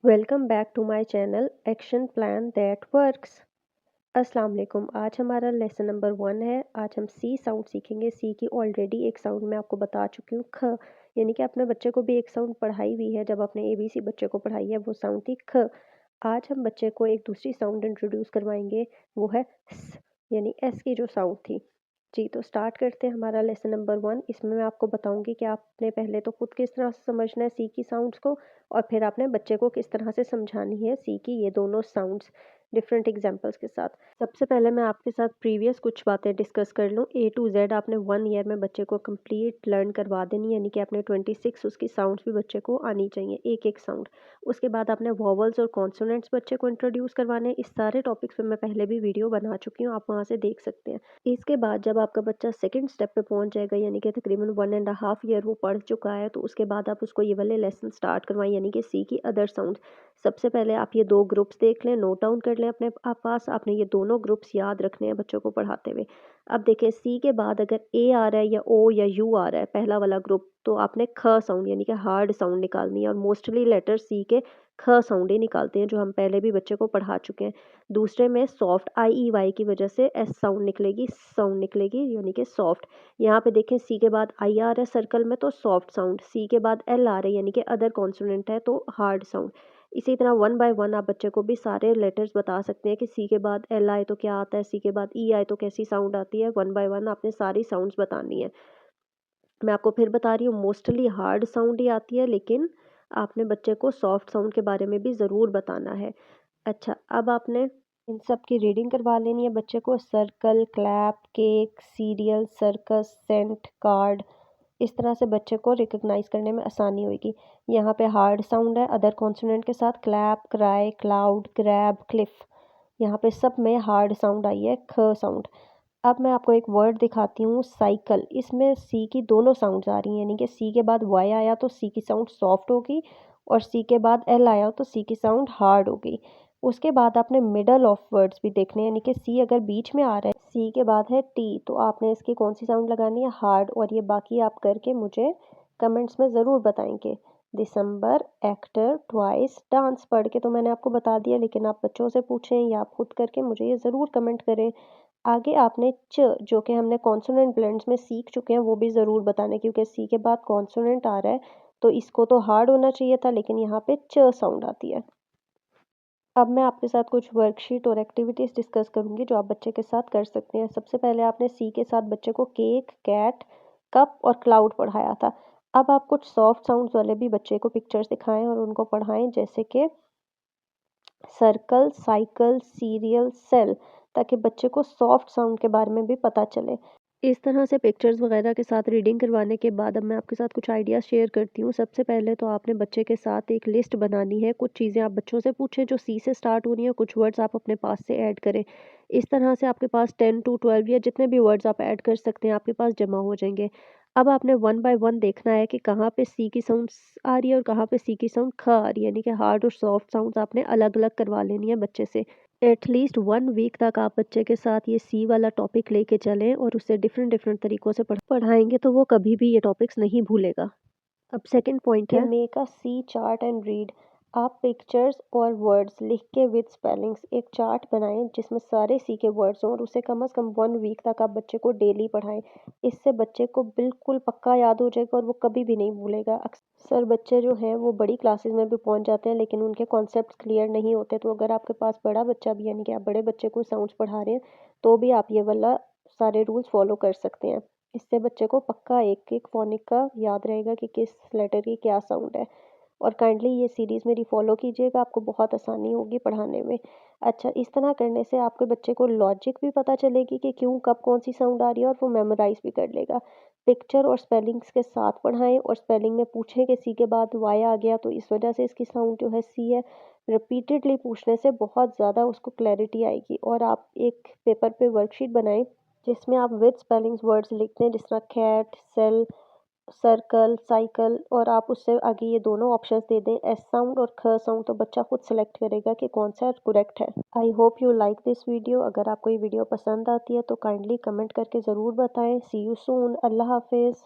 Welcome back to my channel action plan that works. अस्सलाम वालेकुम। आज हमारा लेसन नंबर 1 है। आज हम सी साउंड सीखेंगे। सी की ऑलरेडी एक साउंड मैं आपको बता चुकी हूँ, ख, यानी कि अपने बच्चे को भी एक साउंड पढ़ाई हुई है। जब आपने ABC बच्चे को पढ़ाई है वो साउंड थी ख। आज हम बच्चे को एक दूसरी साउंड इंट्रोड्यूस करवाएंगे, वो है स, यानी एस की जो साउंड थी। जी, तो स्टार्ट करते हैं हमारा लेसन नंबर 1। इसमें मैं आपको बताऊंगी कि आपने पहले तो खुद किस तरह से समझना है सी की साउंड्स को, और फिर आपने बच्चे को किस तरह से समझानी है सी की ये दोनों साउंड्स डिफरेंट एग्जांपल्स के साथ। सबसे पहले मैं आपके साथ प्रीवियस कुछ बातें डिस्कस कर लूँ। A to Z आपने 1 ईयर में बच्चे को कंप्लीट लर्न करवा देनी, यानी कि आपने 26 उसकी साउंड्स भी बच्चे को आनी चाहिए, एक एक साउंड। उसके बाद आपने वॉवल्स और कॉन्सोनेंट्स बच्चे को इंट्रोड्यूस करवाने। इस सारे टॉपिक्स पे मैं पहले भी वीडियो बना चुकी हूँ, आप वहाँ से देख सकते हैं। इसके बाद जब आपका बच्चा सेकंड स्टेप पे पहुंच जाएगा, यानी कि तकरीबन 1.5 ईयर वो पढ़ चुका है, तो उसके बाद आप उसको ये वाले लेसन स्टार्ट करवाएं, यानी कि सी की अदर साउंड। सबसे पहले आप ये 2 ग्रुप्स देख लें, नोट डाउन कर लें अपने आप पास। आपने ये दोनों ग्रुप्स याद रखने हैं बच्चों को पढ़ाते हुए। अब देखें, सी के बाद अगर ए आ रहा है या ओ या यू आ रहा है, पहला वाला ग्रुप, तो आपने ख साउंड यानी कि हार्ड साउंड निकालनी है। और मोस्टली लेटर सी के ख साउंड ही निकालते हैं, जो हम पहले भी बच्चे को पढ़ा चुके हैं। दूसरे में सॉफ्ट IEY की वजह से एस साउंड निकलेगी, साउंड निकलेगी, यानी कि सॉफ्ट। यहाँ पे देखें, सी के बाद आई आ रहा है सर्कल में तो सॉफ्ट साउंड, सी के बाद एल आ रहा है यानी कि अदर कॉन्सोनेंट है तो हार्ड साउंड। इसी तरह 1 बाय 1 आप बच्चे को भी सारे लेटर्स बता सकते हैं कि सी के बाद एल आए तो क्या आता है, सी के बाद ई आए तो कैसी साउंड आती है। 1 बाय 1 आपने सारी साउंड्स बतानी है। मैं आपको फिर बता रही हूँ, मोस्टली हार्ड साउंड ही आती है, लेकिन आपने बच्चे को सॉफ्ट साउंड के बारे में भी ज़रूर बताना है। अच्छा, अब आपने इन सब की रीडिंग करवा लेनी है बच्चे को। Circle, clap, cake, cereal, circus, cent, card. इस तरह से बच्चे को रिकग्नाइज करने में आसानी होगी। यहाँ पे हार्ड साउंड है अदर कॉन्सोनेंट के साथ, clap, cry, cloud, grab, Cliff. यहाँ पे सब में हार्ड साउंड आई है, ख साउंड। अब मैं आपको एक वर्ड दिखाती हूँ, साइकिल। इसमें सी की दोनों साउंड्स आ रही हैं, यानी कि सी के बाद वाई आया तो सी की साउंड सॉफ्ट होगी, और सी के बाद एल आया तो सी की साउंड हार्ड होगी। उसके बाद आपने मिडल ऑफ वर्ड्स भी देखने हैं, यानी कि सी अगर बीच में आ रहा है, सी के बाद है टी, तो आपने इसकी कौन सी साउंड लगानी है, हार्ड। और ये बाकी आप करके मुझे कमेंट्स में ज़रूर बताएंगे। दिसंबर, एक्टर, ट्वाइस, डांस पढ़ के तो मैंने आपको बता दिया, लेकिन आप बच्चों से पूछें या आप खुद करके मुझे ये ज़रूर कमेंट करें। आगे आपने च, जो कि हमने कॉन्सोनेंट ब्लेंड्स में सीख चुके हैं, वो भी ज़रूर बताने, क्योंकि सी के बाद कॉन्सोनेंट आ रहा है तो इसको तो हार्ड होना चाहिए था, लेकिन यहाँ पे च साउंड आती है। अब मैं आपके साथ कुछ वर्कशीट और एक्टिविटीज़ डिस्कस करूँगी जो आप बच्चे के साथ कर सकते हैं। सबसे पहले आपने सी के साथ बच्चे को केक, कैट, कप और क्लाउड पढ़ाया था। अब आप कुछ सॉफ्ट साउंड्स वाले भी बच्चे को पिक्चर्स दिखाएं और उनको पढ़ाएं, जैसे कि सर्कल, साइकिल, सीरियल, सेल, ताकि बच्चे को सॉफ्ट साउंड के बारे में भी पता चले। इस तरह से पिक्चर्स वगैरह के साथ रीडिंग करवाने के बाद अब मैं आपके साथ कुछ आइडियाज़ शेयर करती हूँ। सबसे पहले तो आपने बच्चे के साथ एक लिस्ट बनानी है। कुछ चीज़ें आप बच्चों से पूछें जो सी से स्टार्ट हो रही हैं, कुछ वर्ड्स आप अपने पास से ऐड करें। इस तरह से आपके पास 10 to 12 या जितने भी वर्ड्स आप ऐड कर सकते हैं आपके पास जमा हो जाएंगे। अब आपने 1 बाय 1 देखना है कि कहाँ पे सी की साउंड आ रही है और कहाँ पे सी की साउंड ख आ रही है, यानी कि हार्ड और सॉफ्ट साउंड्स आपने अलग अलग करवा लेनी है बच्चे से। एटलीस्ट 1 वीक तक आप बच्चे के साथ ये सी वाला टॉपिक लेके चलें और उससे डिफरेंट डिफरेंट तरीक़ों से पढ़ाएँगे तो वो कभी भी ये टॉपिक्स नहीं भूलेगा। अब सेकंड पॉइंट है, make a C chart and read. आप पिक्चर्स और वर्ड्स लिख के विद स्पेलिंग्स एक चार्ट बनाएं जिसमें सारे सी के वर्ड्स हों, और उसे कम से कम 1 वीक तक आप बच्चे को डेली पढ़ाएं। इससे बच्चे को बिल्कुल पक्का याद हो जाएगा और वो कभी भी नहीं भूलेगा। अक्सर बच्चे जो हैं वो बड़ी क्लासेस में भी पहुंच जाते हैं, लेकिन उनके कॉन्सेप्ट्स क्लियर नहीं होते। तो अगर आपके पास बड़ा बच्चा भी, यानी कि आप बड़े बच्चे को साउंड्स पढ़ा रहे हैं, तो भी आप ये वाला सारे रूल्स फॉलो कर सकते हैं। इससे बच्चे को पक्का एक एक फोनिक का याद रहेगा कि किस लेटर की क्या साउंड है। और काइंडली ये सीरीज़ मेरी फॉलो कीजिएगा, आपको बहुत आसानी होगी पढ़ाने में। अच्छा, इस तरह करने से आपके बच्चे को लॉजिक भी पता चलेगी कि क्यों कब कौन सी साउंड आ रही है, और वो मेमोराइज भी कर लेगा। पिक्चर और स्पेलिंग्स के साथ पढ़ाएं, और स्पेलिंग में पूछें कि सी के बाद वाई आ गया तो इस वजह से इसकी साउंड जो है सी है। रिपीटेडली पूछने से बहुत ज़्यादा उसको क्लैरिटी आएगी। और आप एक पेपर पे वर्कशीट बनाएं जिसमें आप विद स्पेलिंग्स वर्ड्स लिखते हैं, जिस तरह कैट, सेल, सर्कल, साइकिल, और आप उससे आगे ये दोनों ऑप्शंस दे दें, एस साउंड और ख साउंड, तो बच्चा खुद सेलेक्ट करेगा कि कौन सा करेक्ट है। I hope you like this video. अगर आपको ये वीडियो पसंद आती है तो काइंडली कमेंट करके ज़रूर बताएं। सी यू सून। अल्लाह हाफिज़।